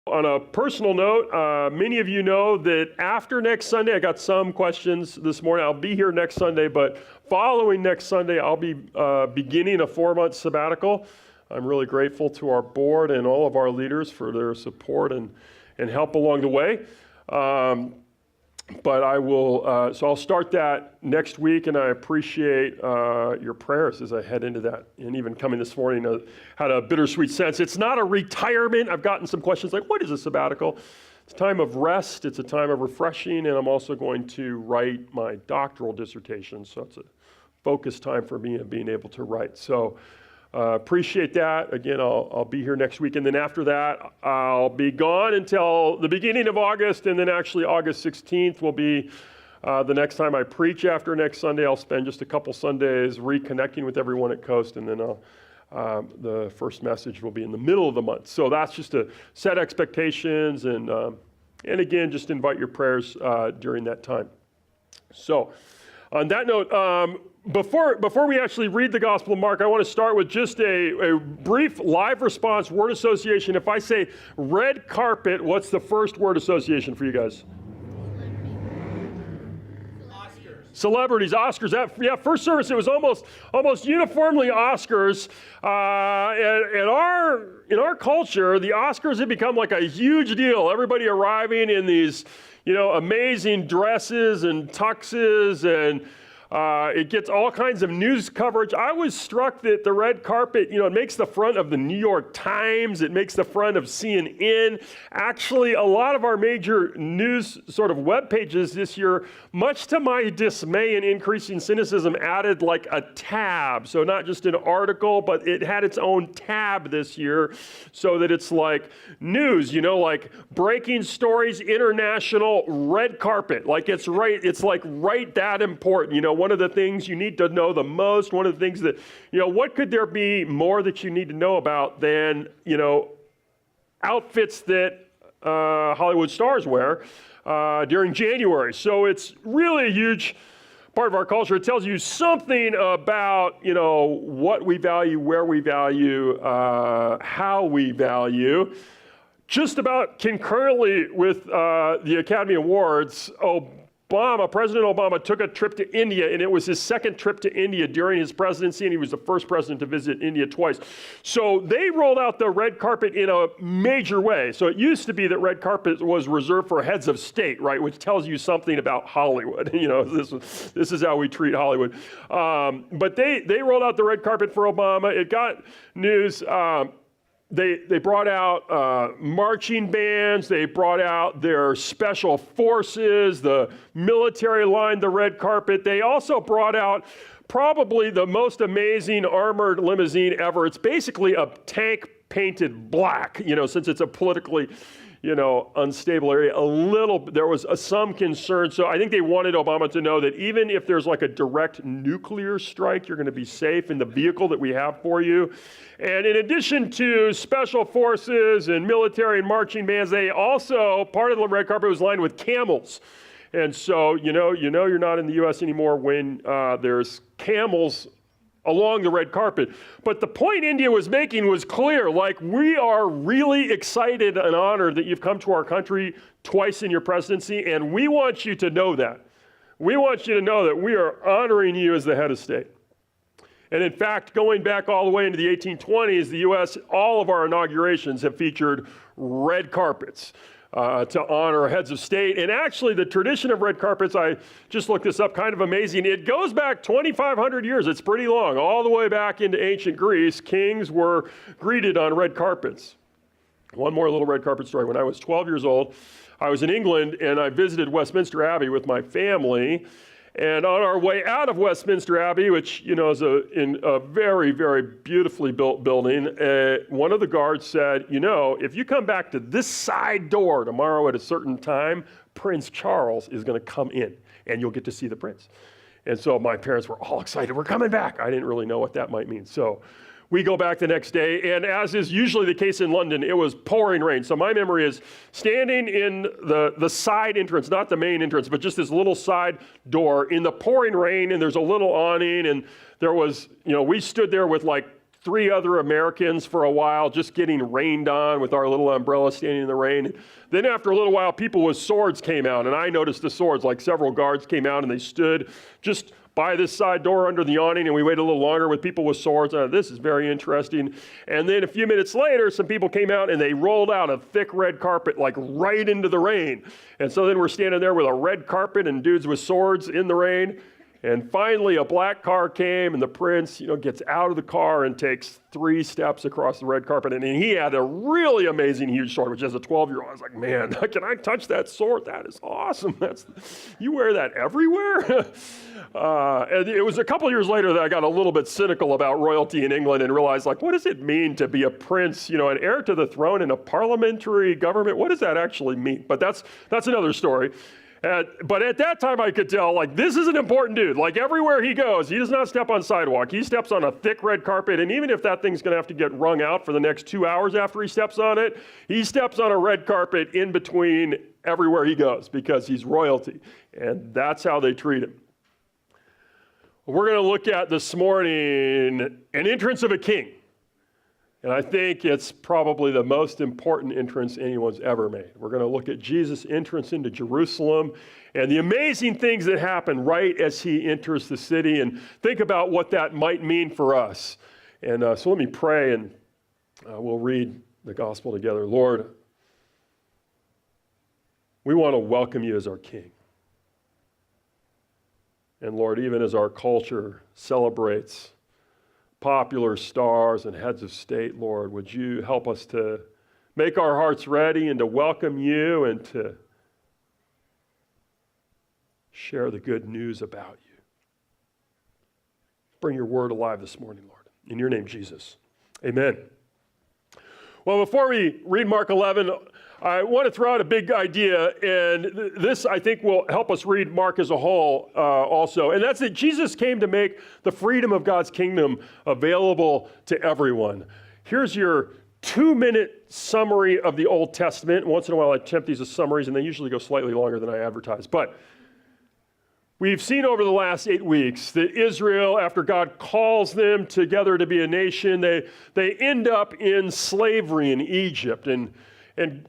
On a personal note, many of you know that after next Sunday, I got some questions this morning. I'll be here next Sunday, but following next Sunday, I'll be beginning a 4-month sabbatical. I'm really grateful to our board and all of our leaders for their support and help along the way. But I will, so I'll start that next week, and I appreciate your prayers as I head into that. And even coming this morning, had a bittersweet sense. It's not a retirement. I've gotten some questions like, what is a sabbatical? It's a time of rest. It's a time of refreshing, and I'm also going to write my doctoral dissertation. So it's a focused time for me of being able to write. So appreciate that. Again, I'll be here next week. And then after that, I'll be gone until the beginning of August. And then actually August 16th will be the next time I preach. After next Sunday, I'll spend just a couple Sundays reconnecting with everyone at Coast. And then the first message will be in the middle of the month. So that's just to set expectations. And again, just invite your prayers during that time. So on that note, before we actually read the Gospel of Mark, I want to start with just a brief live response word association. If I say red carpet, what's the first word association for you guys? Oscars. Celebrities, Oscars. First service, it was almost uniformly Oscars. In our culture, the Oscars have become like a huge deal. Everybody arriving in these, amazing dresses and tuxes, and it gets all kinds of news coverage. I was struck that the red carpet, it makes the front of the New York Times, it makes the front of CNN. Actually, a lot of our major news sort of web pages this year, much to my dismay and increasing cynicism, added like a tab. So not just an article, but it had its own tab this year so that it's like news, like breaking stories, international, red carpet. Like it's like right that important, one of the things you need to know the most, one of the things that, what could there be more that you need to know about than, outfits that Hollywood stars wear during January. So it's really a huge part of our culture. It tells you something about, what we value, where we value, how we value. Just about concurrently with the Academy Awards, President Obama took a trip to India, and it was his second trip to India during his presidency, and he was the first president to visit India twice. So they rolled out the red carpet in a major way. So it used to be that red carpet was reserved for heads of state, right, which tells you something about Hollywood. This is how we treat Hollywood. But they rolled out the red carpet for Obama. It got news. They brought out marching bands, they brought out their special forces, the military lined the red carpet. They also brought out probably the most amazing armored limousine ever. It's basically a tank painted black, since it's a politically unstable area. There was some concern. So I think they wanted Obama to know that even if there's like a direct nuclear strike, you're going to be safe in the vehicle that we have for you. And in addition to special forces and military and marching bands, they also, part of the red carpet was lined with camels. And so, you're not in the U.S. anymore when there's camels along the red carpet. But the point India was making was clear, like, we are really excited and honored that you've come to our country twice in your presidency, and we want you to know that. We want you to know that we are honoring you as the head of state. And in fact, going back all the way into the 1820s, the U.S., all of our inaugurations have featured red carpets to honor heads of state. And actually, the tradition of red carpets, I just looked this up, kind of amazing. It goes back 2,500 years. It's pretty long. All the way back into ancient Greece, kings were greeted on red carpets. One more little red carpet story. When I was 12 years old, I was in England, and I visited Westminster Abbey with my family. And on our way out of Westminster Abbey, which is in a very, very beautifully built building, one of the guards said, if you come back to this side door tomorrow at a certain time, Prince Charles is going to come in, and you'll get to see the prince. And so my parents were all excited. We're coming back. I didn't really know what that might mean. So we go back the next day, and as is usually the case in London, it was pouring rain. So my memory is standing in the side entrance, not the main entrance, but just this little side door in the pouring rain, and there's a little awning, and there was, we stood there with like 3 other Americans for a while, just getting rained on with our little umbrella standing in the rain. Then after a little while, people with swords came out, and I noticed the swords, like several guards came out and they stood just by this side door under the awning, and we waited a little longer with people with swords. This is very interesting. And then a few minutes later, some people came out and they rolled out a thick red carpet, like right into the rain. And so then we're standing there with a red carpet and dudes with swords in the rain. And finally, a black car came, and the prince, gets out of the car and takes 3 steps across the red carpet. And he had a really amazing, huge sword, which as a 12-year-old, I was like, man, can I touch that sword? That is awesome. You wear that everywhere? And it was a couple years later that I got a little bit cynical about royalty in England and realized, what does it mean to be a prince, an heir to the throne in a parliamentary government? What does that actually mean? But that's another story. But at that time, I could tell, this is an important dude. Everywhere he goes, he does not step on sidewalk. He steps on a thick red carpet, and even if that thing's going to have to get wrung out for the next 2 hours after he steps on it, he steps on a red carpet in between everywhere he goes because he's royalty, and that's how they treat him. We're going to look at this morning an entrance of a king. And I think it's probably the most important entrance anyone's ever made. We're going to look at Jesus' entrance into Jerusalem and the amazing things that happen right as he enters the city, and think about what that might mean for us. And so let me pray, and we'll read the gospel together. Lord, we want to welcome you as our King. And Lord, even as our culture celebrates popular stars and heads of state, Lord, would you help us to make our hearts ready and to welcome you and to share the good news about you. Bring your word alive this morning, Lord. In your name, Jesus. Amen. Well, before we read Mark 11, I want to throw out a big idea, and this, I think, will help us read Mark as a whole also, and that's that Jesus came to make the freedom of God's kingdom available to everyone. Here's your 2-minute summary of the Old Testament. Once in a while, I attempt these as summaries, and they usually go slightly longer than I advertise. But we've seen over the last 8 weeks that Israel, after God calls them together to be a nation, they end up in slavery in Egypt, and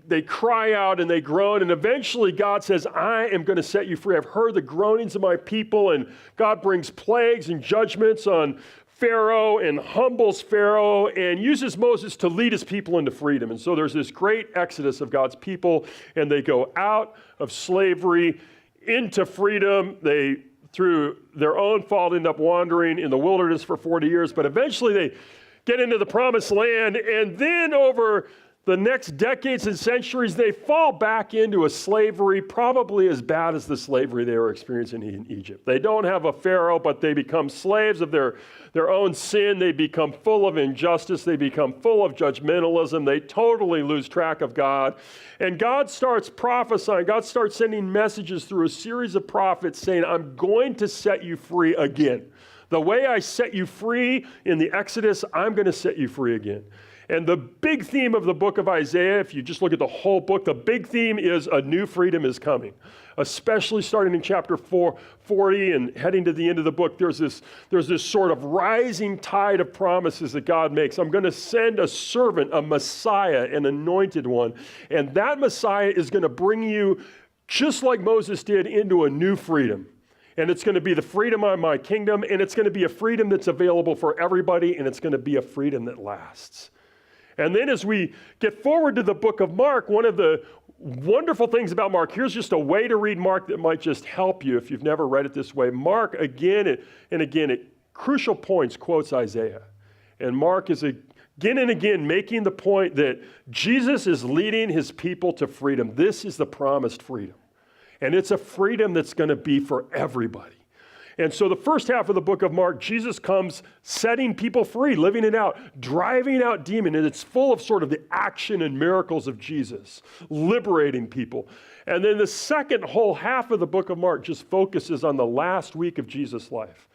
they cry out and they groan, and eventually God says, I am going to set you free. I've heard the groanings of my people, and God brings plagues and judgments on Pharaoh and humbles Pharaoh and uses Moses to lead his people into freedom. And so there's this great exodus of God's people, and they go out of slavery into freedom. They, through their own fault, end up wandering in the wilderness for 40 years, but eventually they get into the promised land, and then over the next decades and centuries, they fall back into a slavery probably as bad as the slavery they were experiencing in Egypt. They don't have a Pharaoh, but they become slaves of their own sin. They become full of injustice. They become full of judgmentalism. They totally lose track of God. And God starts prophesying. God starts sending messages through a series of prophets saying, I'm going to set you free again. The way I set you free in the Exodus, I'm going to set you free again. And the big theme of the book of Isaiah, if you just look at the whole book, the big theme is a new freedom is coming. Especially starting in chapter 40 and heading to the end of the book, there's this sort of rising tide of promises that God makes. I'm going to send a servant, a Messiah, an anointed one. And that Messiah is going to bring you, just like Moses did, into a new freedom. And it's going to be the freedom of my kingdom, and it's going to be a freedom that's available for everybody, and it's going to be a freedom that lasts. And then as we get forward to the book of Mark, one of the wonderful things about Mark, here's just a way to read Mark that might just help you if you've never read it this way. Mark, again and again, at crucial points, quotes Isaiah. And Mark is again and again making the point that Jesus is leading his people to freedom. This is the promised freedom. And it's a freedom that's going to be for everybody. And so the first half of the book of Mark, Jesus comes setting people free, living it out, driving out demons, and it's full of sort of the action and miracles of Jesus, liberating people. And then the second whole half of the book of Mark just focuses on the last week of Jesus' life.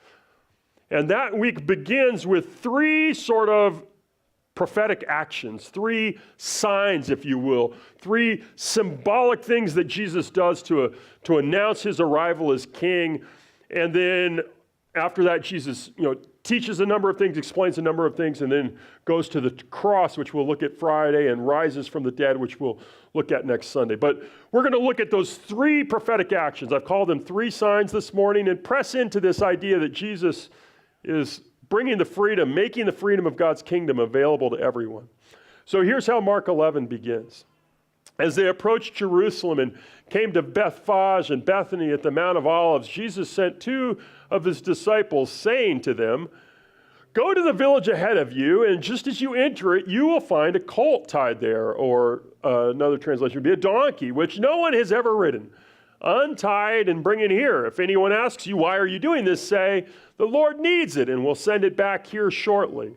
And that week begins with 3 sort of prophetic actions, 3 signs, if you will, 3 symbolic things that Jesus does to announce his arrival as king. And then after that, Jesus, teaches a number of things, explains a number of things, and then goes to the cross, which we'll look at Friday, and rises from the dead, which we'll look at next Sunday. But we're going to look at those three prophetic actions. I've called them three signs this morning, and press into this idea that Jesus is bringing the freedom, making the freedom of God's kingdom available to everyone. So here's how Mark 11 begins. As they approached Jerusalem and came to Bethphage and Bethany at the Mount of Olives, Jesus sent two of his disciples, saying to them, "Go to the village ahead of you, and just as you enter it, you will find a colt tied there," or another translation would be a donkey, "which no one has ever ridden. Untie it and bring it here. If anyone asks you, 'Why are you doing this?' say, 'The Lord needs it, and we'll send it back here shortly.'"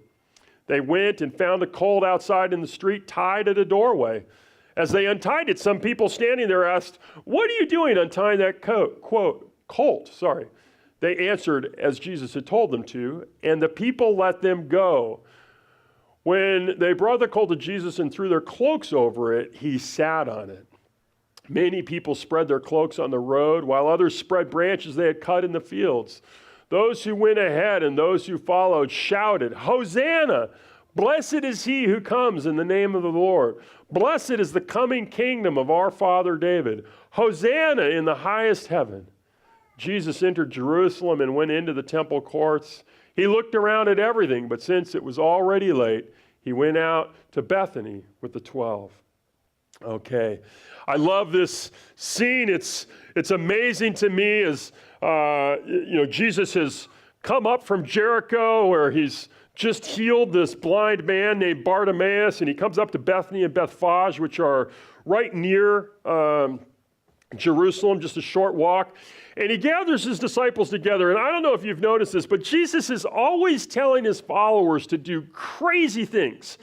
They went and found a colt outside in the street, tied at a doorway. As they untied it, some people standing there asked, "What are you doing untying that colt?" They answered as Jesus had told them to, and the people let them go. When they brought the colt to Jesus and threw their cloaks over it, he sat on it. Many people spread their cloaks on the road, while others spread branches they had cut in the fields. Those who went ahead and those who followed shouted, "Hosanna! Blessed is he who comes in the name of the Lord. Blessed is the coming kingdom of our father David. Hosanna in the highest heaven." Jesus entered Jerusalem and went into the temple courts. He looked around at everything, but since it was already late, he went out to Bethany with the 12. Okay, I love this scene. It's amazing to me as Jesus has come up from Jericho, where he's just healed this blind man named Bartimaeus, and he comes up to Bethany and Bethphage, which are right near Jerusalem, just a short walk. And he gathers his disciples together. And I don't know if you've noticed this, but Jesus is always telling his followers to do crazy things.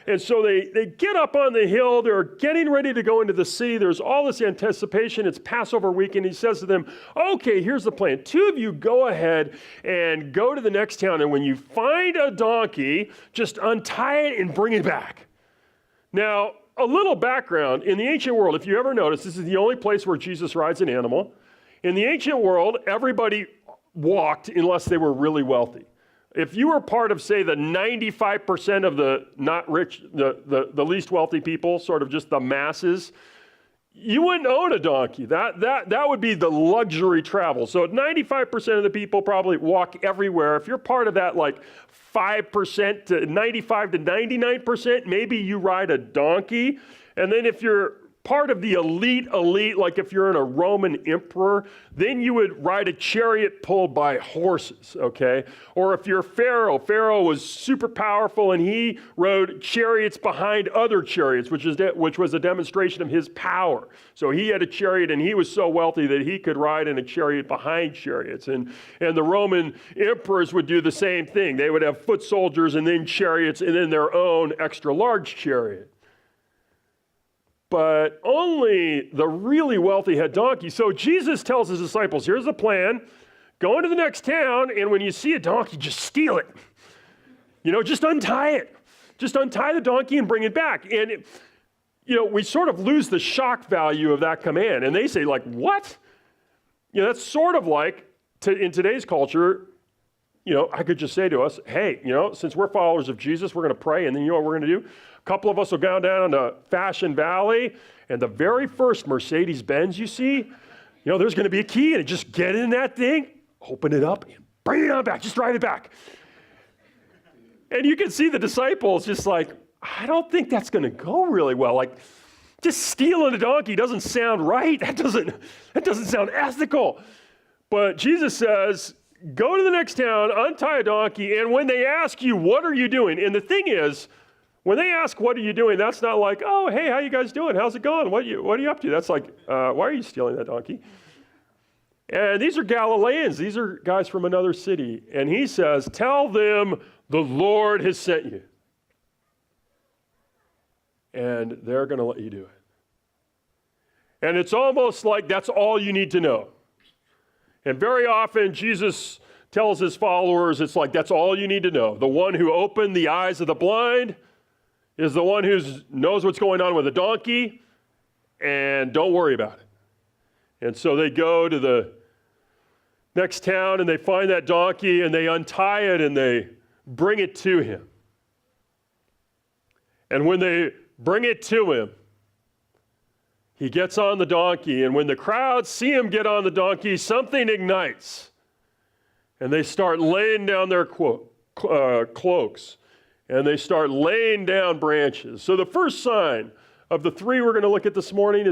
And so they get up on the hill. They're getting ready to go into the city. There's all this anticipation. It's Passover week, and he says to them, "Okay, here's the plan. Two of you go ahead and go to the next town, and when you find a donkey, just untie it and bring it back." Now, a little background. In the ancient world, if you ever notice, this is the only place where Jesus rides an animal. In the ancient world, everybody walked unless they were really wealthy. If you were part of, say, the 95% of the not rich, the least wealthy people, sort of just the masses, you wouldn't own a donkey. That would be the luxury travel. So 95% of the people probably walk everywhere. If you're part of that, like 5% to 95 to 99%, maybe you ride a donkey. And then if you're part of the elite, like if you're in a Roman emperor, then you would ride a chariot pulled by horses, okay? Or if you're Pharaoh was super powerful and he rode chariots behind other chariots, which was a demonstration of his power. So he had a chariot and he was so wealthy that he could ride in a chariot behind chariots. And the Roman emperors would do the same thing. They would have foot soldiers and then chariots and then their own extra large chariot. But only the really wealthy had donkeys. So Jesus tells his disciples, here's the plan. Go into the next town, and when you see a donkey, just steal it. Just untie it. Just untie the donkey and bring it back. And, we sort of lose the shock value of that command. And they say, like, what? That's sort of like, in today's culture, I could just say to us, hey, since we're followers of Jesus, we're going to pray, and then you know what we're going to do? A couple of us will go down to Fashion Valley, and the very first Mercedes-Benz you see, there's going to be a key, and just get in that thing, open it up, and bring it on back. Just drive it back. And you can see the disciples just like, I don't think that's going to go really well. Like, just stealing a donkey doesn't sound right. That doesn't sound ethical. But Jesus says, go to the next town, untie a donkey, and when they ask you, what are you doing? And the thing is, when they ask, what are you doing? That's not like, oh, hey, how you guys doing? How's it going? What are you up to? That's like, why are you stealing that donkey? And these are Galileans. These are guys from another city. And he says, tell them the Lord has sent you. And they're going to let you do it. And it's almost like that's all you need to know. And very often Jesus tells his followers, it's like, that's all you need to know. The one who opened the eyes of the blind is the one who knows what's going on with a donkey, and don't worry about it. And so they go to next town and they find that donkey and they untie it and they bring it to him. And when they bring it to him, he gets on the donkey, and when the crowd see him get on the donkey, something ignites. And they start laying down their cloaks, and they start laying down branches. So the first sign of the three we're going to look at this morning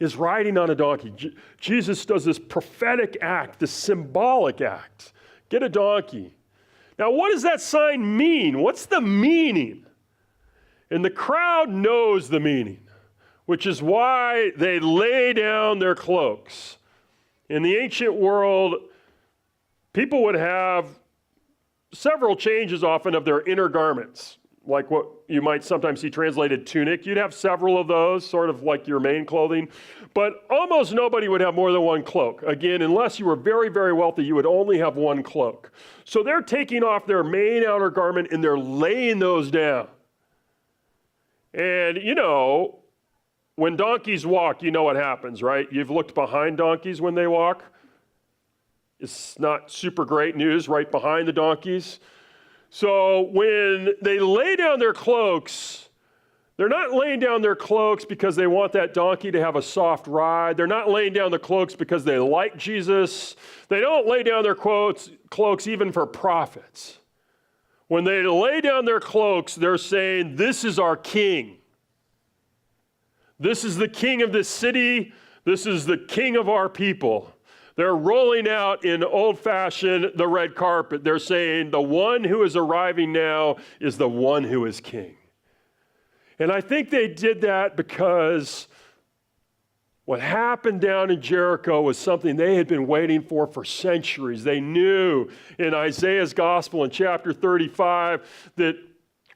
is riding on a donkey. Jesus does this prophetic act, this symbolic act. Get a donkey. Now, what does that sign mean? What's the meaning? And the crowd knows the meaning, which is why they lay down their cloaks. In the ancient world, people would have several changes often of their inner garments, like what you might sometimes see translated tunic. You'd have several of those, sort of like your main clothing, but almost nobody would have more than one cloak. Again, unless you were very, very wealthy, you would only have one cloak. So they're taking off their main outer garment and they're laying those down. And, when donkeys walk, you know what happens, right? You've looked behind donkeys when they walk. It's not super great news right behind the donkeys. So when they lay down their cloaks, they're not laying down their cloaks because they want that donkey to have a soft ride. They're not laying down the cloaks because they like Jesus. They don't lay down their cloaks even for profits. When they lay down their cloaks, they're saying, this is our king. This is the king of this city. This is the king of our people. They're rolling out in old-fashioned the red carpet. They're saying the one who is arriving now is the one who is king. And I think they did that because what happened down in Jericho was something they had been waiting for centuries. They knew in Isaiah's gospel in chapter 35 that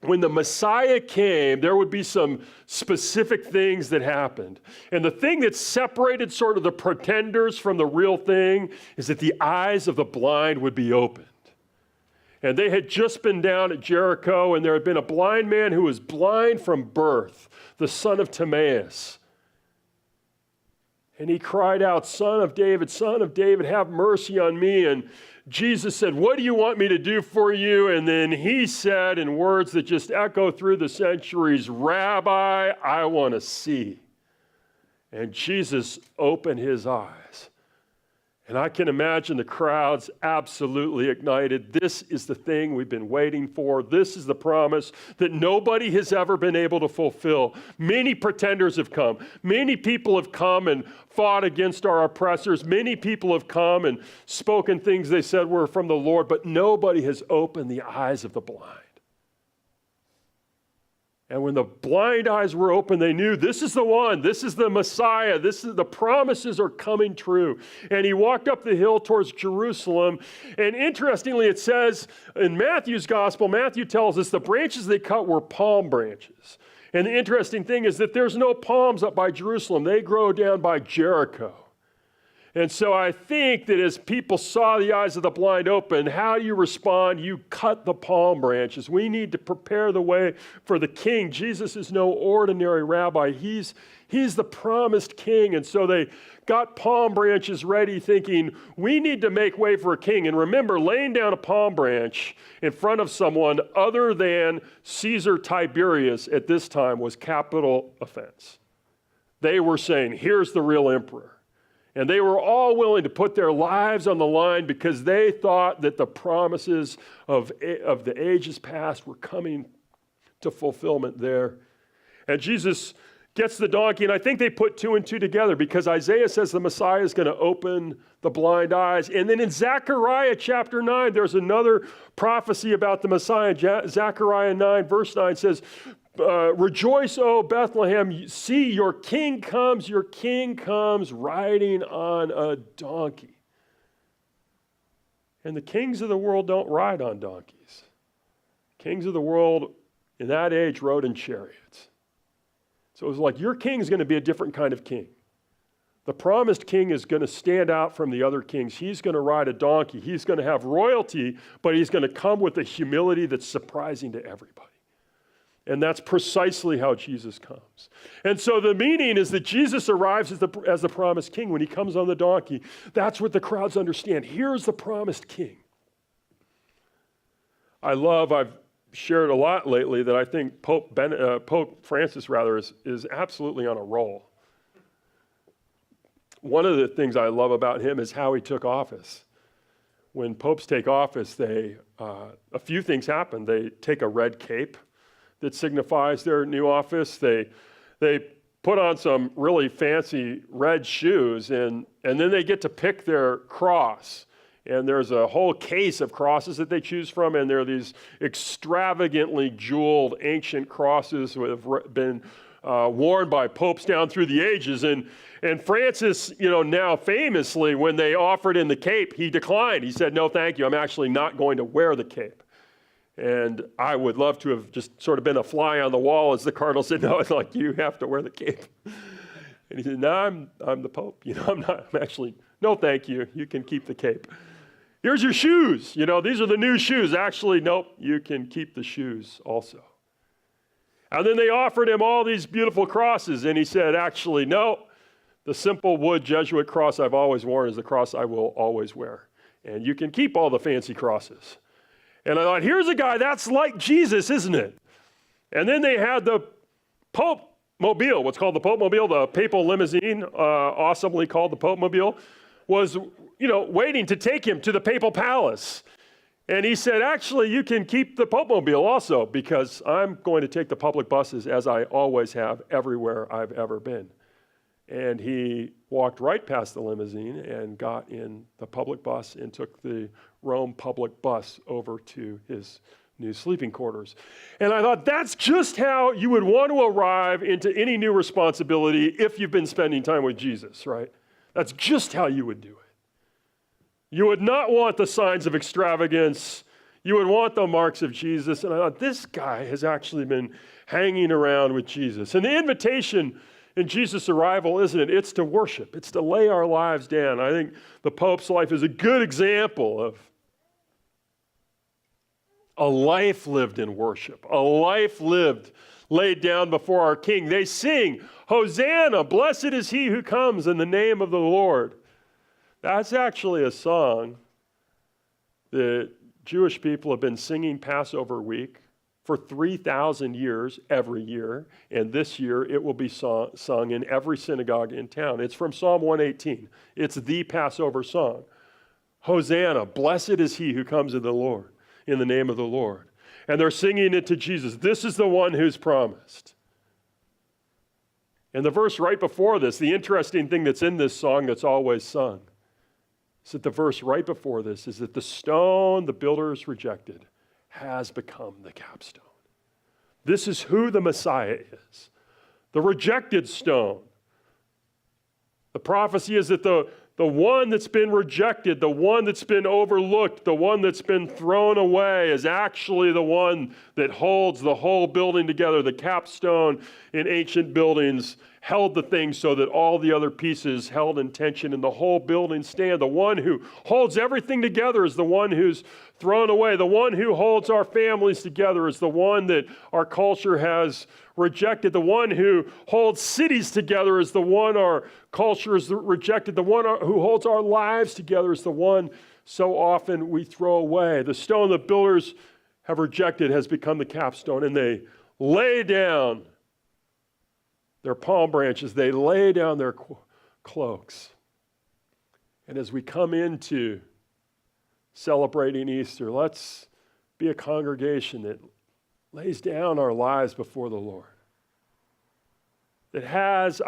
when the Messiah came, there would be some specific things that happened. And the thing that separated sort of the pretenders from the real thing is that the eyes of the blind would be opened. And they had just been down at Jericho, and there had been a blind man who was blind from birth, the son of Timaeus. And he cried out, Son of David, have mercy on me. And Jesus said, what do you want me to do for you? And then he said in words that just echo through the centuries, Rabbi, I want to see. And Jesus opened his eyes. And I can imagine the crowds absolutely ignited. This is the thing we've been waiting for. This is the promise that nobody has ever been able to fulfill. Many pretenders have come. Many people have come and fought against our oppressors. Many people have come and spoken things they said were from the Lord, but nobody has opened the eyes of the blind. And when the blind eyes were open, they knew this is the one, this is the Messiah, the promises are coming true. And he walked up the hill towards Jerusalem. And interestingly, it says in Matthew's gospel, Matthew tells us the branches they cut were palm branches. And the interesting thing is that there's no palms up by Jerusalem. They grow down by Jericho. And so I think that as people saw the eyes of the blind open, how do you respond? You cut the palm branches. We need to prepare the way for the king. Jesus is no ordinary rabbi. He's the promised king. And so they got palm branches ready thinking, we need to make way for a king. And remember, laying down a palm branch in front of someone other than Caesar Tiberius at this time was capital offense. They were saying, here's the real emperor. And they were all willing to put their lives on the line because they thought that the promises of the ages past were coming to fulfillment there. And Jesus gets the donkey, and I think they put two and two together because Isaiah says the Messiah is going to open the blind eyes. And then in Zechariah chapter 9, there's another prophecy about the Messiah. Zechariah 9, verse 9 says, rejoice, O Bethlehem, see your king comes riding on a donkey. And the kings of the world don't ride on donkeys. Kings of the world in that age rode in chariots. So it was like, your king is going to be a different kind of king. The promised king is going to stand out from the other kings. He's going to ride a donkey. He's going to have royalty, but he's going to come with a humility that's surprising to everybody. And that's precisely how Jesus comes. And so the meaning is that Jesus arrives as the promised king. When he comes on the donkey, that's what the crowds understand. Here's the promised king. I've shared a lot lately that I think Pope Francis is absolutely on a roll. One of the things I love about him is how he took office. When popes take office, a few things happen. They take a red cape that signifies their new office. They put on some really fancy red shoes, and then they get to pick their cross. And there's a whole case of crosses that they choose from, and there are these extravagantly jeweled ancient crosses that have been worn by popes down through the ages. And Francis, now famously, when they offered him the cape, he declined. He said, "No, thank you. I'm actually not going to wear the cape." And I would love to have just sort of been a fly on the wall as the cardinal said, "No, it's like, you have to wear the cape." And he said, "No, I'm the Pope. I'm actually, no, thank you. You can keep the cape. Here's your shoes. These are the new shoes. Actually, nope, you can keep the shoes also." And then they offered him all these beautiful crosses, and he said, "Actually, no, the simple wood Jesuit cross I've always worn is the cross I will always wear. And you can keep all the fancy crosses." And I thought, here's a guy that's like Jesus, isn't it? And then they had the Pope Mobile, what's called the Pope Mobile, the papal limousine, awesomely called the Pope Mobile, was, waiting to take him to the papal palace. And he said, "Actually, you can keep the Pope Mobile also, because I'm going to take the public buses as I always have everywhere I've ever been." And he walked right past the limousine and got in the public bus and took the Rome public bus over to his new sleeping quarters. And I thought, that's just how you would want to arrive into any new responsibility if you've been spending time with Jesus, right? That's just how you would do it. You would not want the signs of extravagance. You would want the marks of Jesus. And I thought, this guy has actually been hanging around with Jesus. And the invitation in Jesus' arrival, isn't it? It's to worship. It's to lay our lives down. I think the Pope's life is a good example of a life lived in worship, a life laid down before our King. They sing, "Hosanna, blessed is he who comes in the name of the Lord." That's actually a song that Jewish people have been singing Passover week for 3,000 years every year, and this year it will be sung in every synagogue in town. It's from Psalm 118. It's the Passover song. Hosanna, blessed is he who comes in the name of the Lord. And they're singing it to Jesus. This is the one who's promised. And the verse right before this, the interesting thing that's in this song that's always sung, is that the verse right before this is that the stone the builders rejected has become the capstone. This is who the Messiah is. The rejected stone. The prophecy is that the one that's been rejected, the one that's been overlooked, the one that's been thrown away is actually the one that holds the whole building together. The capstone in ancient buildings held the thing so that all the other pieces held in tension and the whole building stand. The one who holds everything together is the one who's thrown away. The one who holds our families together is the one that our culture has rejected. The one who holds cities together is the one our culture has rejected. The one who holds our lives together is the one so often we throw away. The stone the builders have rejected has become the capstone, and they lay down their palm branches, they lay down their cloaks. And as we come into celebrating Easter, let's be a congregation that lays down our lives before the Lord. That has,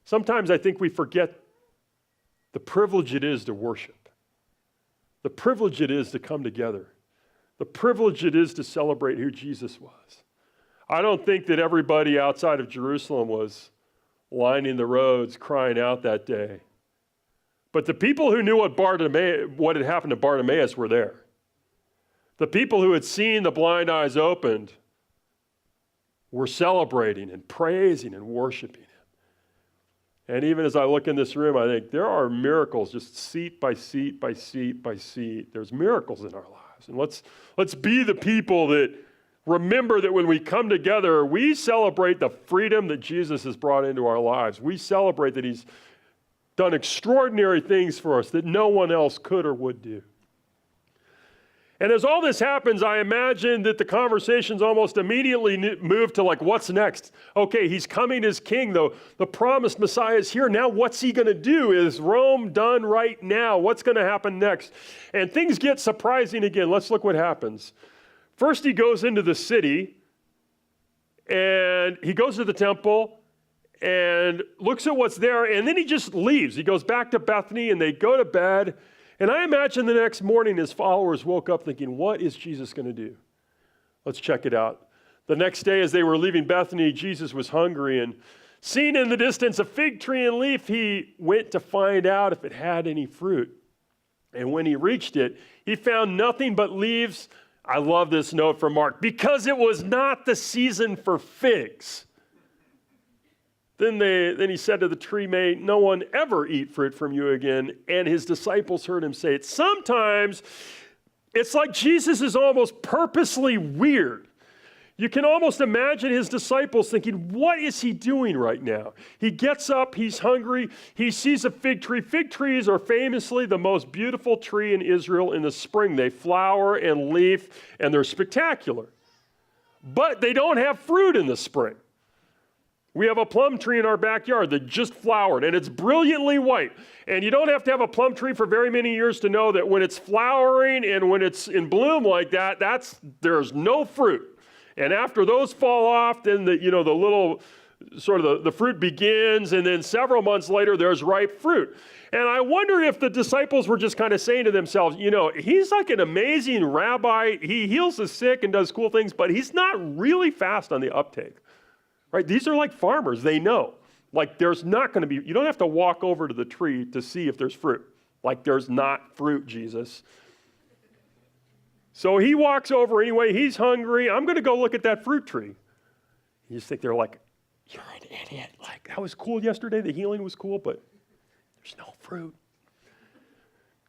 sometimes I think we forget the privilege it is to worship. The privilege it is to come together. The privilege it is to celebrate who Jesus was. I don't think that everybody outside of Jerusalem was lining the roads crying out that day. But the people who knew what had happened to Bartimaeus were there. The people who had seen the blind eyes opened were celebrating and praising and worshiping him. And even as I look in this room, I think there are miracles just seat by seat by seat by seat. There's miracles in our lives. And let's be the people that remember that when we come together, we celebrate the freedom that Jesus has brought into our lives. We celebrate that he's done extraordinary things for us that no one else could or would do. And as all this happens, I imagine that the conversations almost immediately move to like, what's next? Okay, he's coming as king, though. The promised Messiah is here. Now what's he going to do? Is Rome done right now? What's going to happen next? And things get surprising again. Let's look what happens. First, he goes into the city, and he goes to the temple and looks at what's there, and then he just leaves. He goes back to Bethany, and they go to bed. And I imagine the next morning his followers woke up thinking, what is Jesus going to do? Let's check it out. The next day, as they were leaving Bethany, Jesus was hungry, and seeing in the distance a fig tree and leaf, he went to find out if it had any fruit. And when he reached it, he found nothing but leaves. I love this note from Mark, because it was not the season for figs. Then he said to the tree, may no one ever eat fruit from you again. And his disciples heard him say it. Sometimes it's like Jesus is almost purposely weird. You can almost imagine his disciples thinking, what is he doing right now? He gets up, he's hungry, he sees a fig tree. Fig trees are famously the most beautiful tree in Israel in the spring. They flower and leaf, and they're spectacular. But they don't have fruit in the spring. We have a plum tree in our backyard that just flowered, and it's brilliantly white. And you don't have to have a plum tree for very many years to know that when it's flowering and when it's in bloom like that, there's no fruit. And after those fall off, then the little sort of the fruit begins, and then several months later, there's ripe fruit. And I wonder if the disciples were just kind of saying to themselves, he's like an amazing rabbi. He heals the sick and does cool things, but he's not really fast on the uptake, right? These are like farmers. They know, like there's not going to be, you don't have to walk over to the tree to see if there's fruit. Like there's not fruit, Jesus. So he walks over anyway. He's hungry. I'm going to go look at that fruit tree. You just think they're like, you're an idiot. Like, that was cool yesterday. The healing was cool, but there's no fruit.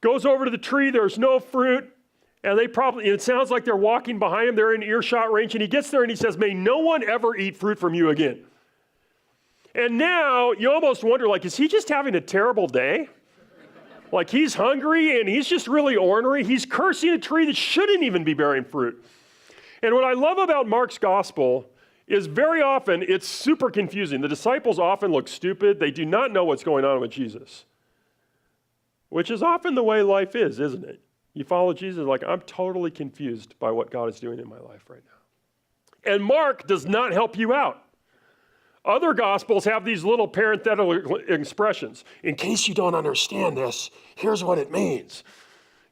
Goes over to the tree. There's no fruit. And it sounds like they're walking behind him. They're in earshot range. And he gets there and he says, may no one ever eat fruit from you again. And now you almost wonder, like, is he just having a terrible day? Like he's hungry and he's just really ornery. He's cursing a tree that shouldn't even be bearing fruit. And what I love about Mark's gospel is very often it's super confusing. The disciples often look stupid. They do not know what's going on with Jesus, which is often the way life is, isn't it? You follow Jesus like, I'm totally confused by what God is doing in my life right now. And Mark does not help you out. Other gospels have these little parenthetical expressions. In case you don't understand this, here's what it means.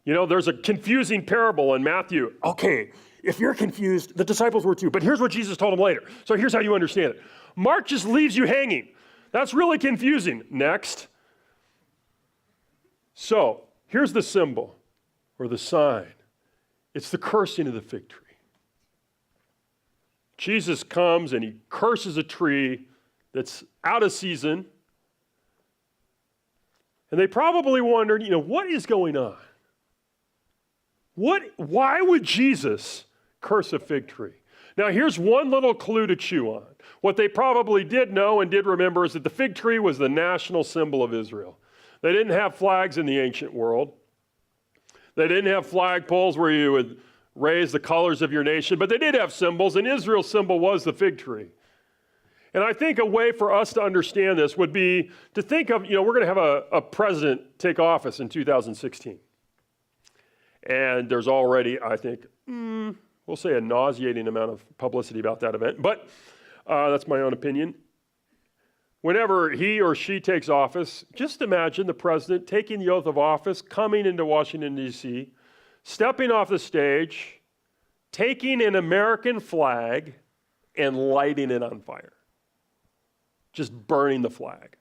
There's a confusing parable in Matthew. Okay, if you're confused, the disciples were too, but here's what Jesus told them later. So here's how you understand it. Mark just leaves you hanging. That's really confusing. Next. So here's the symbol or the sign. It's the cursing of the fig tree. Jesus comes and he curses a tree that's out of season. And they probably wondered, what is going on? Why would Jesus curse a fig tree? Now, here's one little clue to chew on. What they probably did know and did remember is that the fig tree was the national symbol of Israel. They didn't have flags in the ancient world. They didn't have flagpoles where you would raise the colors of your nation, but they did have symbols, and Israel's symbol was the fig tree. And I think a way for us to understand this would be to think of, we're going to have a president take office in 2016. And there's already, I think, we'll say a nauseating amount of publicity about that event, but that's my own opinion. Whenever he or she takes office, just imagine the president taking the oath of office, coming into Washington, D.C., stepping off the stage, taking an American flag and lighting it on fire. Just burning the flag.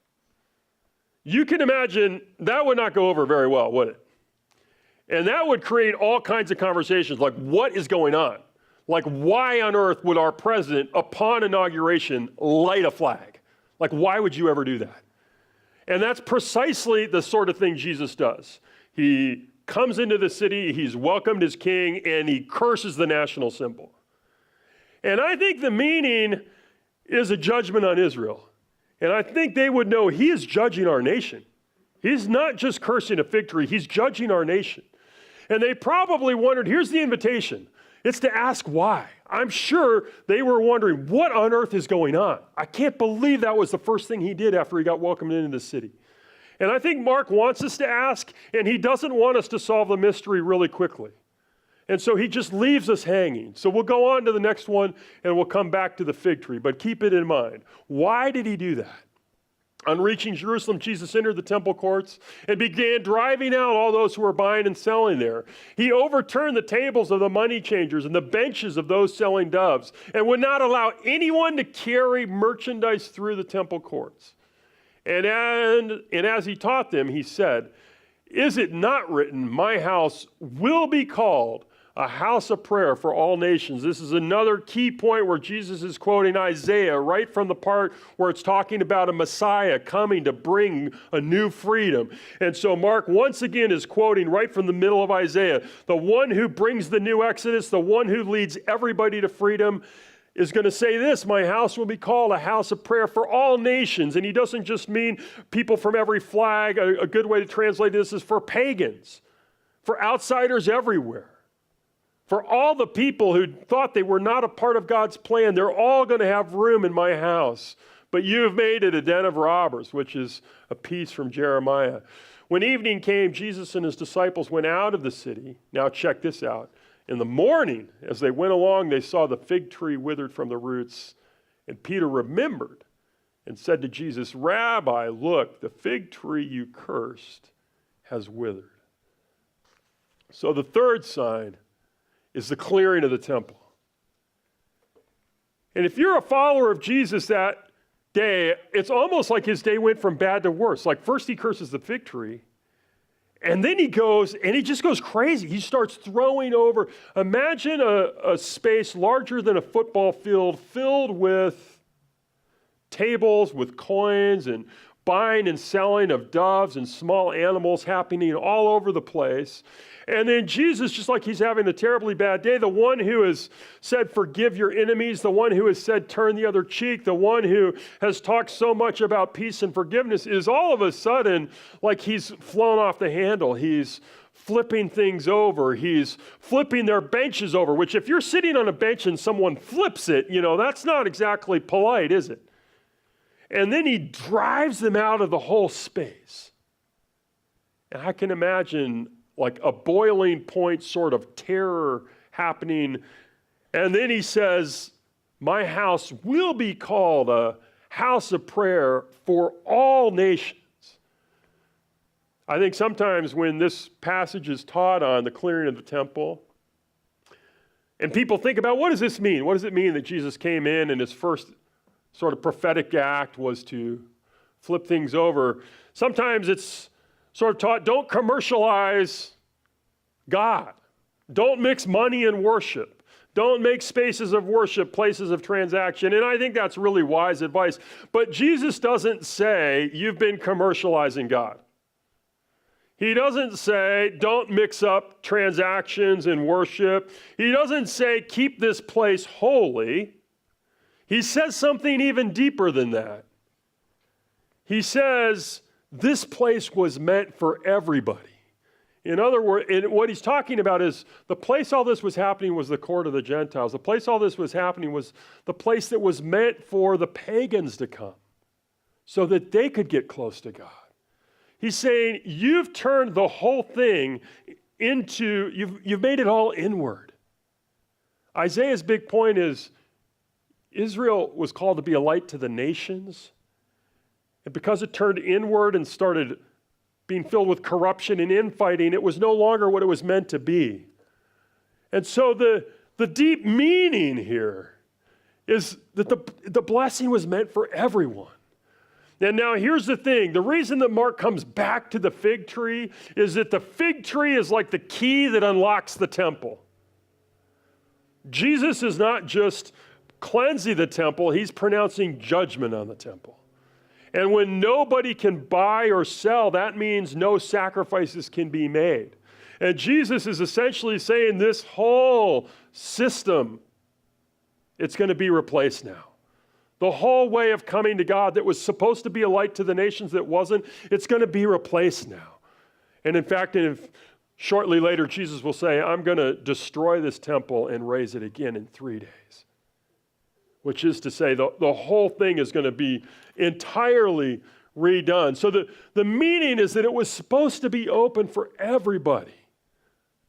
You can imagine that would not go over very well, would it? And that would create all kinds of conversations like, what is going on? Like, why on earth would our president, upon inauguration, light a flag? Like, why would you ever do that? And that's precisely the sort of thing Jesus does. He comes into the city, he's welcomed as king, and he curses the national symbol. And I think the meaning is a judgment on Israel. And I think they would know he is judging our nation. He's not just cursing a fig tree, he's judging our nation. And they probably wondered, here's the invitation. It's to ask why. I'm sure they were wondering, what on earth is going on? I can't believe that was the first thing he did after he got welcomed into the city. And I think Mark wants us to ask, and he doesn't want us to solve the mystery really quickly. And so he just leaves us hanging. So we'll go on to the next one, and we'll come back to the fig tree. But keep it in mind. Why did he do that? On reaching Jerusalem, Jesus entered the temple courts and began driving out all those who were buying and selling there. He overturned the tables of the money changers and the benches of those selling doves, and would not allow anyone to carry merchandise through the temple courts. And as he taught them, he said, "Is it not written, my house will be called a house of prayer for all nations?" This is another key point where Jesus is quoting Isaiah right from the part where it's talking about a Messiah coming to bring a new freedom. And so Mark once again is quoting right from the middle of Isaiah. The one who brings the new Exodus, the one who leads everybody to freedom, is going to say this: my house will be called a house of prayer for all nations. And he doesn't just mean people from every flag. A good way to translate this is for pagans, for outsiders everywhere. For all the people who thought they were not a part of God's plan, they're all going to have room in my house. But you've made it a den of robbers, which is a piece from Jeremiah. When evening came, Jesus and his disciples went out of the city. Now check this out. In the morning, as they went along, they saw the fig tree withered from the roots. And Peter remembered and said to Jesus, "Rabbi, look, the fig tree you cursed has withered." So the third sign is the clearing of the temple. And if you're a follower of Jesus that day, it's almost like his day went from bad to worse. Like first he curses the fig tree, and then he goes, and he just goes crazy. He starts throwing over. Imagine a space larger than a football field filled with tables with coins and buying and selling of doves and small animals happening all over the place. And then Jesus, just like he's having a terribly bad day, the one who has said, "Forgive your enemies," the one who has said, "Turn the other cheek," the one who has talked so much about peace and forgiveness, is all of a sudden like he's flown off the handle. He's flipping things over. He's flipping their benches over, which if you're sitting on a bench and someone flips it, that's not exactly polite, is it? And then he drives them out of the whole space. And I can imagine like a boiling point sort of terror happening. And then he says, "My house will be called a house of prayer for all nations." I think sometimes when this passage is taught on the clearing of the temple, and people think about, what does this mean? What does it mean that Jesus came in and his first sort of prophetic act was to flip things over? Sometimes it's sort of taught, don't commercialize God. Don't mix money and worship. Don't make spaces of worship places of transaction. And I think that's really wise advice. But Jesus doesn't say you've been commercializing God. He doesn't say don't mix up transactions and worship. He doesn't say keep this place holy. He says something even deeper than that. He says this place was meant for everybody. In other words, what he's talking about is the place all this was happening was the court of the Gentiles. The place all this was happening was the place that was meant for the pagans to come so that they could get close to God. He's saying you've turned the whole thing into, you've made it all inward. Isaiah's big point is Israel was called to be a light to the nations. And because it turned inward and started being filled with corruption and infighting, it was no longer what it was meant to be. And so the deep meaning here is that the blessing was meant for everyone. And now here's the thing. The reason that Mark comes back to the fig tree is that the fig tree is like the key that unlocks the temple. Jesus is not just cleansing the temple, he's pronouncing judgment on the temple. And when nobody can buy or sell, that means no sacrifices can be made. And Jesus is essentially saying this whole system It's going to be replaced now. The whole way of coming to God that was supposed to be a light to the nations that wasn't, it's going to be replaced now. And in fact, shortly later, Jesus will say, I'm going to destroy this temple and raise it again in 3 days. Which is to say, the whole thing is going to be entirely redone. So the meaning is that it was supposed to be open for everybody.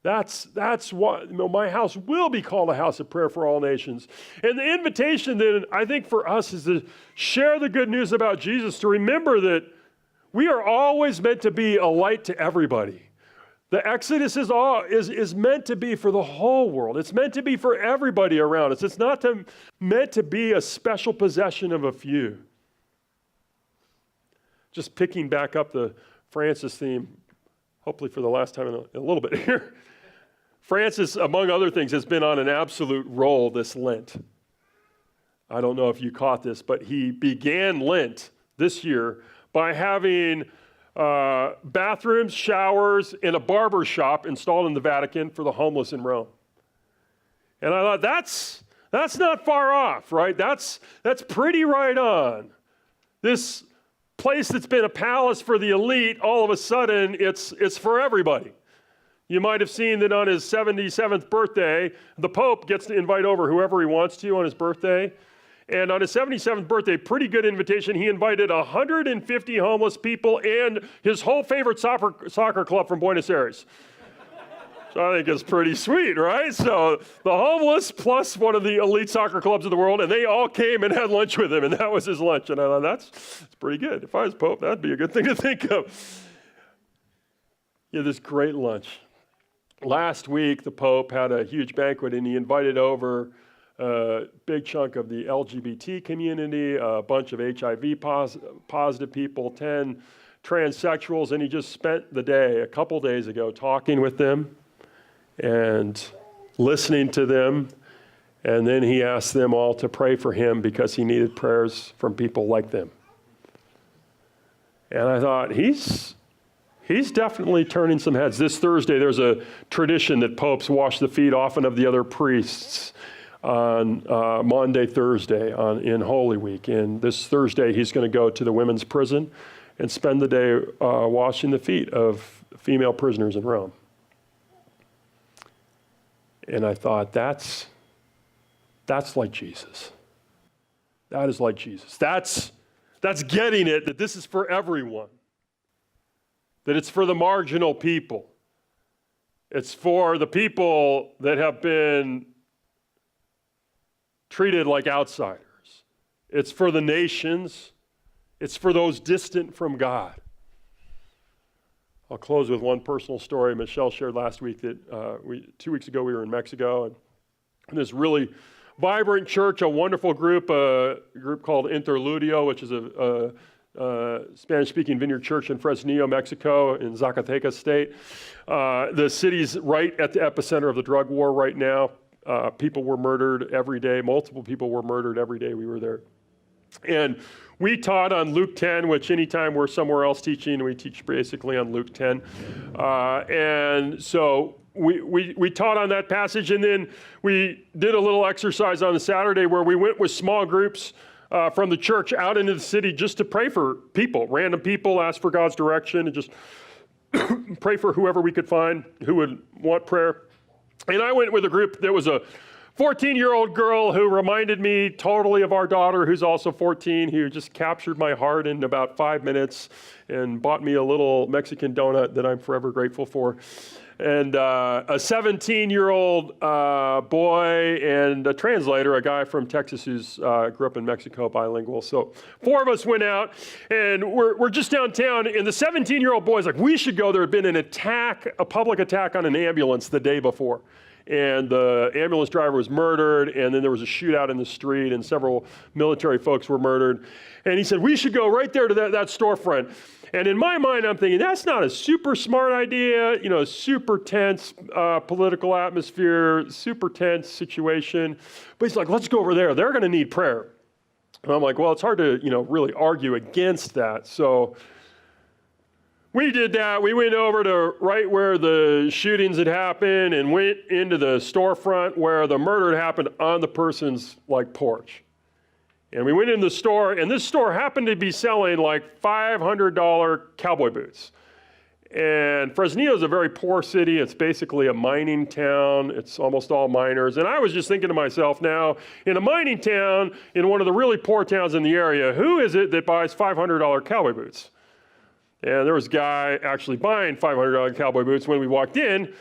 That's what, my house will be called a house of prayer for all nations. And the invitation then, I think for us, is to share the good news about Jesus, to remember that we are always meant to be a light to everybody. The Exodus is meant to be for the whole world. It's meant to be for everybody around us. It's not meant to be a special possession of a few. Just picking back up the Francis theme, hopefully for the last time in a little bit here. Francis, among other things, has been on an absolute roll this Lent. I don't know if you caught this, but he began Lent this year by having bathrooms, showers, and a barber shop installed in the Vatican for the homeless in Rome. And I thought, that's not far off, right? That's pretty right on. This place that's been a palace for the elite, all of a sudden, it's for everybody. You might have seen that on his 77th birthday, the Pope gets to invite over whoever he wants to on his birthday. And on his 77th birthday, pretty good invitation, he invited 150 homeless people and his whole favorite soccer club from Buenos Aires. So I think it's pretty sweet, right? So the homeless plus one of the elite soccer clubs in the world, and they all came and had lunch with him, and that was his lunch. And I thought, that's pretty good. If I was Pope, that'd be a good thing to think of. Yeah, this great lunch. Last week, the Pope had a huge banquet, and he invited over a big chunk of the LGBT community, a bunch of HIV positive people, 10 transsexuals, and he just spent the day, a couple days ago, talking with them and listening to them, and then he asked them all to pray for him because he needed prayers from people like them. And I thought, he's definitely turning some heads. This Thursday, there's a tradition that popes wash the feet often of the other priests on Maundy Thursday in Holy Week. And this Thursday, he's going to go to the women's prison and spend the day washing the feet of female prisoners in Rome. And I thought, that's like Jesus. That is like Jesus. That's getting it, that this is for everyone. That it's for the marginal people. It's for the people that have been treated like outsiders. It's for the nations. It's for those distant from God. I'll close with one personal story. Michelle shared last week that 2 weeks ago we were in Mexico, and this really vibrant church, a wonderful group, a group called Interludio, which is a Spanish-speaking Vineyard church in Fresnillo, Mexico, in Zacatecas state. The city's right at the epicenter of the drug war right now. People were murdered every day. Multiple people were murdered every day we were there. And we taught on Luke 10, which anytime we're somewhere else teaching, we teach basically on Luke 10. And so we taught on that passage, and then we did a little exercise on the Saturday where we went with small groups from the church out into the city just to pray for people, random people, ask for God's direction, and just pray for whoever we could find who would want prayer. And I went with a group that was a 14-year-old girl who reminded me totally of our daughter, who's also 14, who just captured my heart in about 5 minutes and bought me a little Mexican donut that I'm forever grateful for. And a 17-year-old boy and a translator, a guy from Texas who's grew up in Mexico, bilingual. So 4 of us went out, and we're just downtown, and the 17-year-old boy's like, we should go. There had been an attack, a public attack on an ambulance the day before. And the ambulance driver was murdered, and then there was a shootout in the street, and several military folks were murdered. And he said, we should go right there to that storefront. And in my mind, I'm thinking, that's not a super smart idea, super tense political atmosphere, super tense situation. But he's like, let's go over there. They're going to need prayer. And I'm like, well, it's hard to, really argue against that. So we did that. We went over to right where the shootings had happened and went into the storefront where the murder had happened on the person's porch. And we went in the store, and this store happened to be selling $500 cowboy boots. And Fresnillo is a very poor city. It's basically a mining town. It's almost all miners. And I was just thinking to myself, now, in a mining town, in one of the really poor towns in the area, who is it that buys $500 cowboy boots? And there was a guy actually buying $500 cowboy boots when we walked in.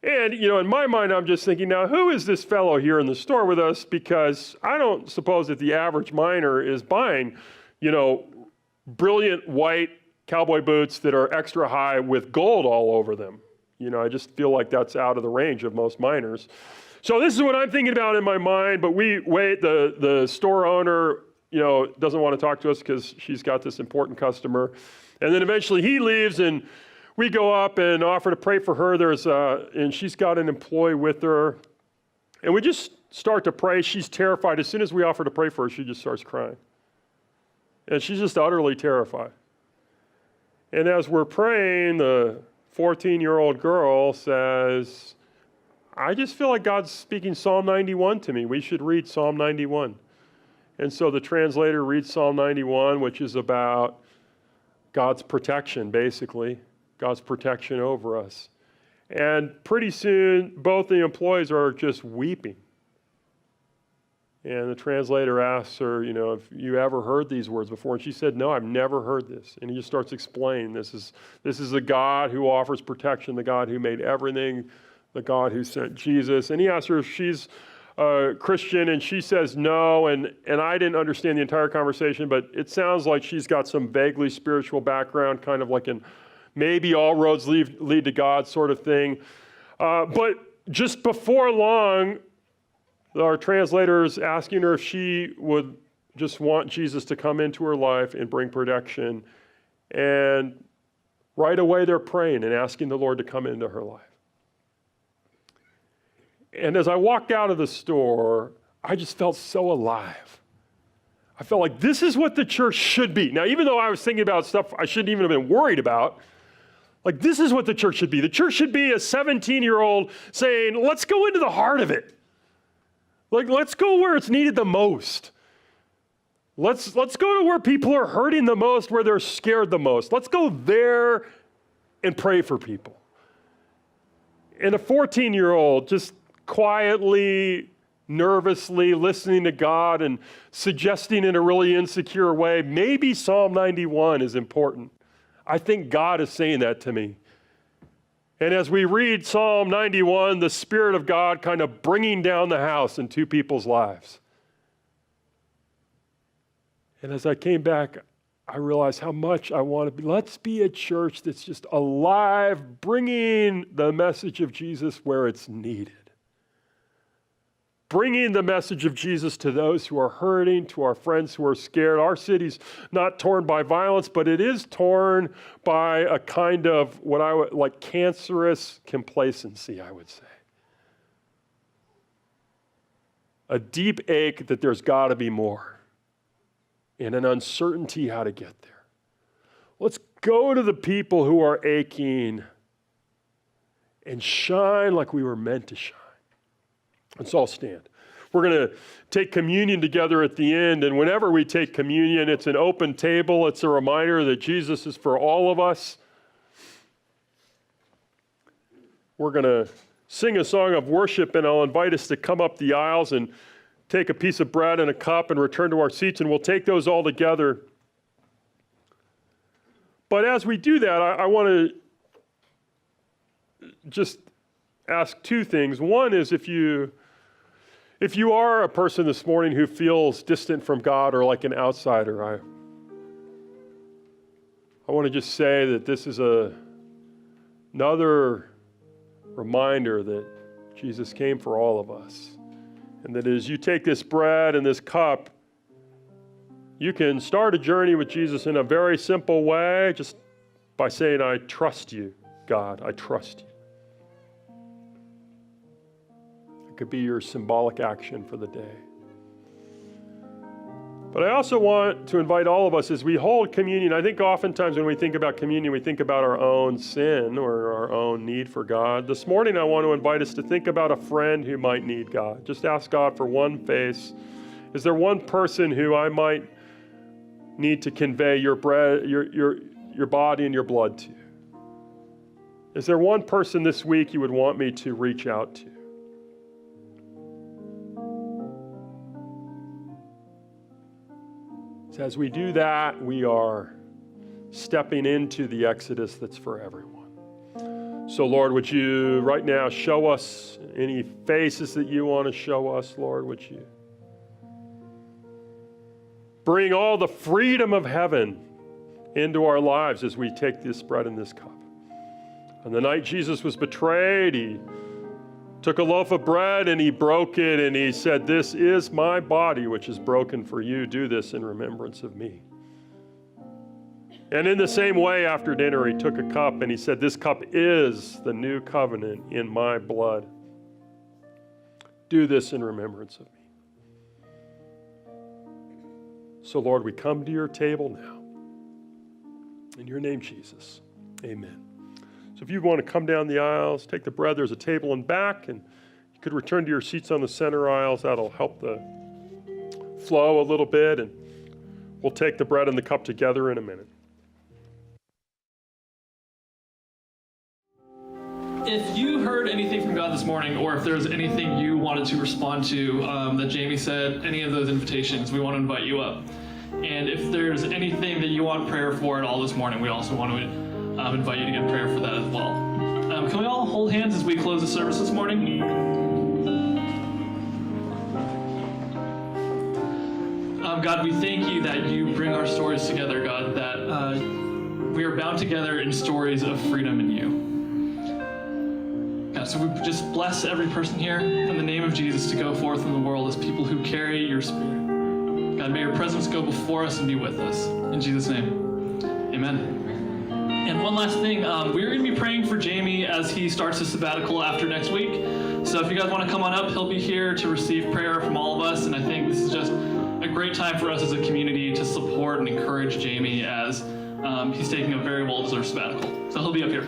And, in my mind, I'm just thinking, now, who is this fellow here in the store with us? Because I don't suppose that the average miner is buying, brilliant white cowboy boots that are extra high with gold all over them. I just feel like that's out of the range of most miners. So this is what I'm thinking about in my mind, but we wait, the store owner, doesn't want to talk to us because she's got this important customer. And then eventually he leaves and we go up and offer to pray for her. And she's got an employee with her. And we just start to pray. She's terrified. As soon as we offer to pray for her, she just starts crying. And she's just utterly terrified. And as we're praying, the 14-year-old girl says, I just feel like God's speaking Psalm 91 to me. We should read Psalm 91. And so the translator reads Psalm 91, which is about God's protection, basically. God's protection over us. And pretty soon, both the employees are just weeping. And the translator asks her, if you ever heard these words before. And she said, no, I've never heard this. And he just starts explaining, this is the God who offers protection, the God who made everything, the God who sent Jesus. And he asks her if she's a Christian, and she says no. And I didn't understand the entire conversation, but it sounds like she's got some vaguely spiritual background, kind of like an maybe all roads lead to God sort of thing. But just before long, our translator is asking her if she would just want Jesus to come into her life and bring protection. And right away they're praying and asking the Lord to come into her life. And as I walked out of the store, I just felt so alive. I felt like this is what the church should be. Now, even though I was thinking about stuff I shouldn't even have been worried about, this is what the church should be. The church should be a 17-year-old saying, let's go into the heart of it. Let's go where it's needed the most. Let's go to where people are hurting the most, where they're scared the most. Let's go there and pray for people. And a 14-year-old just quietly, nervously listening to God and suggesting in a really insecure way, maybe Psalm 91 is important. I think God is saying that to me. And as we read Psalm 91, the Spirit of God kind of bringing down the house in two people's lives. And as I came back, I realized how much I want to be. Let's be a church that's just alive, bringing the message of Jesus where it's needed. Bringing the message of Jesus to those who are hurting, to our friends who are scared. Our city's not torn by violence, but it is torn by a kind of what I would like cancerous complacency, I would say. A deep ache that there's got to be more, and an uncertainty how to get there. Let's go to the people who are aching and shine like we were meant to shine. Let's all stand. We're going to take communion together at the end, and whenever we take communion, it's an open table. It's a reminder that Jesus is for all of us. We're going to sing a song of worship, and I'll invite us to come up the aisles and take a piece of bread and a cup and return to our seats, and we'll take those all together. But as we do that, I want to just ask two things. One is if you are a person this morning who feels distant from God or like an outsider, I want to just say that this is another reminder that Jesus came for all of us. And that as you take this bread and this cup, you can start a journey with Jesus in a very simple way, just by saying, I trust you, God, I trust you. It could be your symbolic action for the day. But I also want to invite all of us as we hold communion. I think oftentimes when we think about communion, we think about our own sin or our own need for God. This morning, I want to invite us to think about a friend who might need God. Just ask God for one face. Is there one person who I might need to convey your body and your blood to? Is there one person this week you would want me to reach out to? So as we do that, we are stepping into the Exodus that's for everyone. So Lord, would you right now show us any faces that you want to show us, Lord, would you bring all the freedom of heaven into our lives as we take this bread and this cup. On the night Jesus was betrayed, he took a loaf of bread and he broke it and he said, "This is my body, which is broken for you. Do this in remembrance of me." And in the same way, after dinner, he took a cup and he said, "This cup is the new covenant in my blood. Do this in remembrance of me." So Lord, we come to your table now. In your name, Jesus, amen. So if you want to come down the aisles, take the bread, there's a table in back, and you could return to your seats on the center aisles. That'll help the flow a little bit, and we'll take the bread and the cup together in a minute. If you heard anything from God this morning, or if there's anything you wanted to respond to that Jamie said, any of those invitations, we want to invite you up. And if there's anything that you want prayer for at all this morning, we also want to invite you to get prayer for that as well. Can we all hold hands as we close the service this morning? God, we thank you that you bring our stories together, God, that we are bound together in stories of freedom in you. God, so we just bless every person here in the name of Jesus to go forth in the world as people who carry your spirit. God, may your presence go before us and be with us. In Jesus' name, amen. And one last thing, we're going to be praying for Jamie as he starts his sabbatical after next week. So if you guys want to come on up, he'll be here to receive prayer from all of us. And I think this is just a great time for us as a community to support and encourage Jamie as he's taking a very well-deserved sabbatical. So he'll be up here.